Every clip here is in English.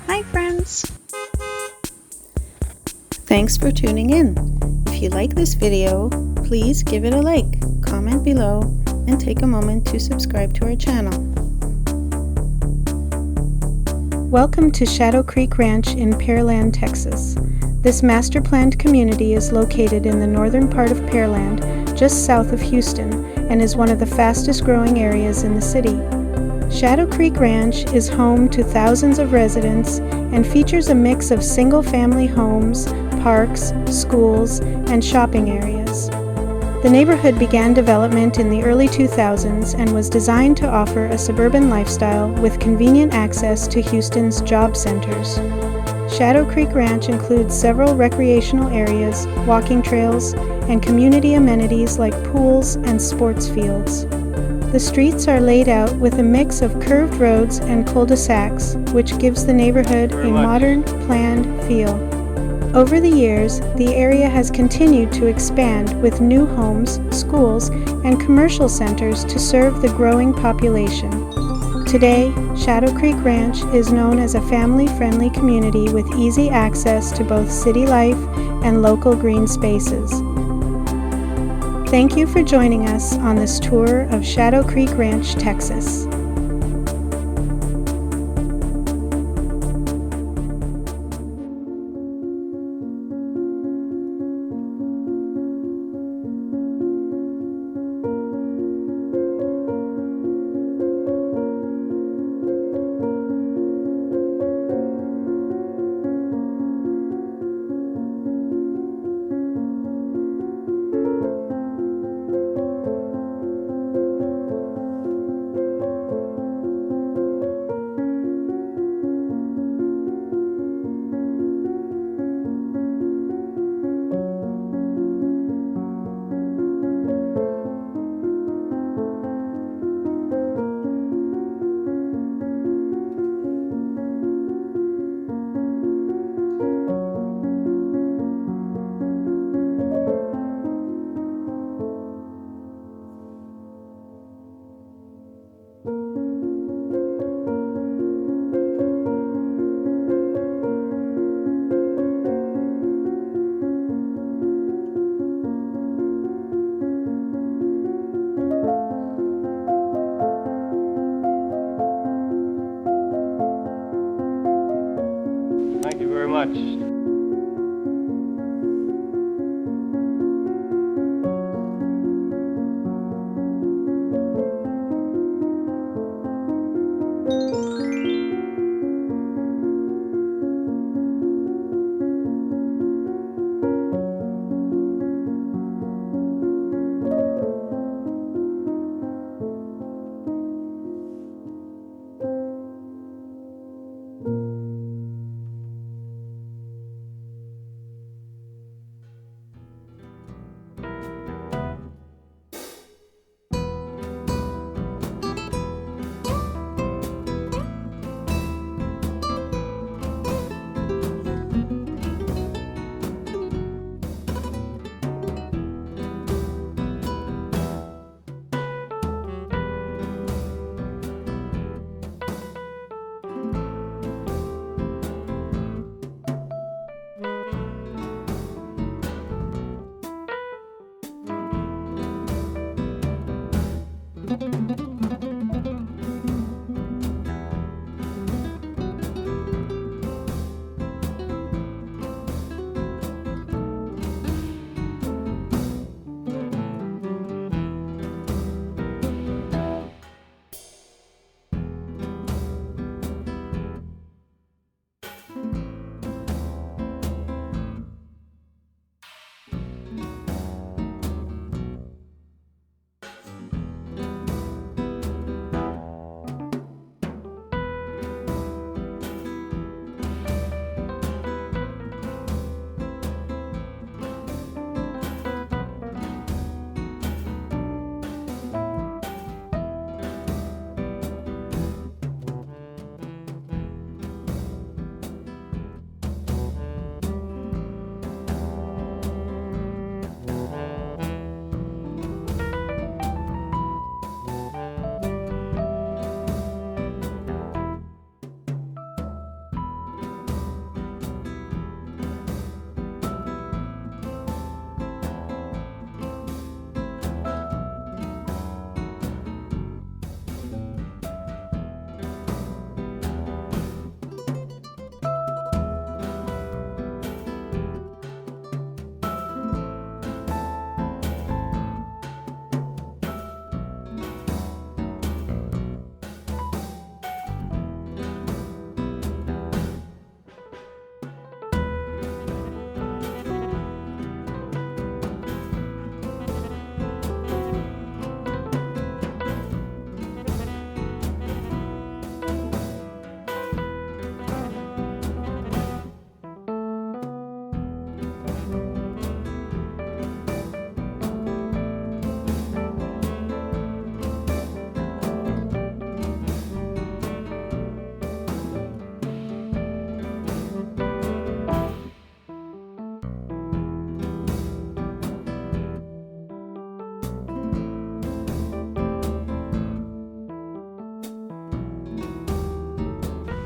Hi friends! Thanks for tuning in. If you like this video, please give it a like, comment below, and take a moment to subscribe to our channel. Welcome to Shadow Creek Ranch in Pearland, Texas. This master-planned community is located in the northern part of Pearland, just south of Houston, and is one of the fastest-growing areas in the city. Shadow Creek Ranch is home to thousands of residents and features a mix of single-family homes, parks, schools, and shopping areas. The neighborhood began development in the early 2000s and was designed to offer a suburban lifestyle with convenient access to Houston's job centers. Shadow Creek Ranch includes several recreational areas, walking trails, and community amenities like pools and sports fields. The streets are laid out with a mix of curved roads and cul-de-sacs, which gives the neighborhood a modern, planned feel. Over the years, the area has continued to expand with new homes, schools, and commercial centers to serve the growing population. Today, Shadow Creek Ranch is known as a family-friendly community with easy access to both city life and local green spaces. Thank you for joining us on this tour of Shadow Creek Ranch, Texas. Thank you very much.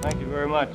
Thank you very much.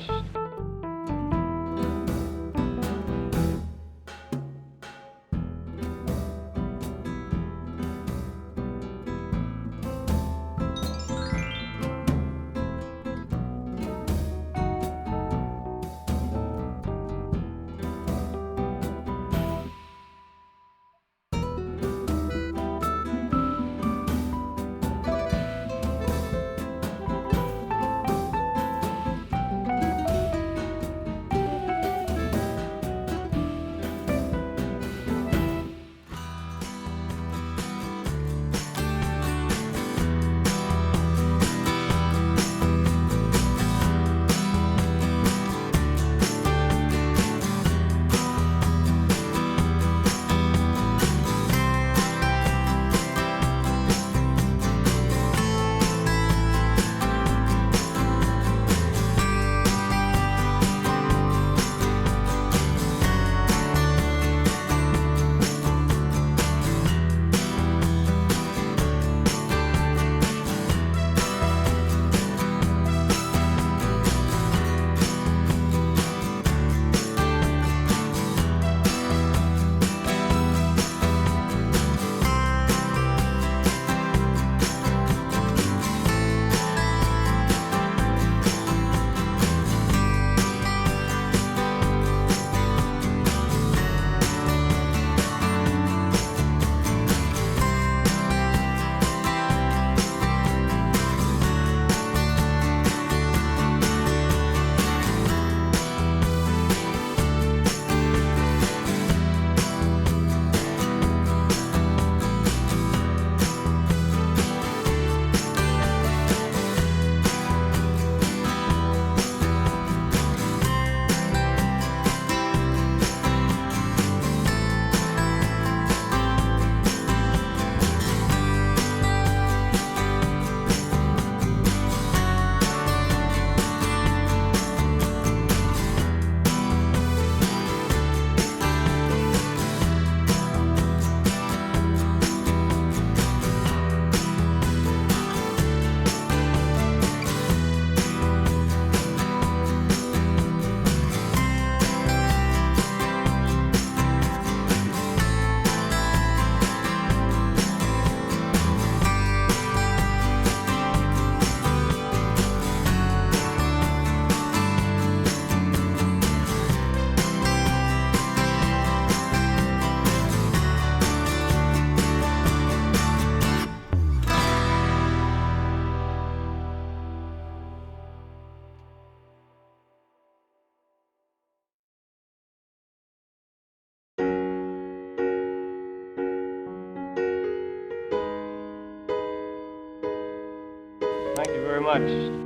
Thank you very much.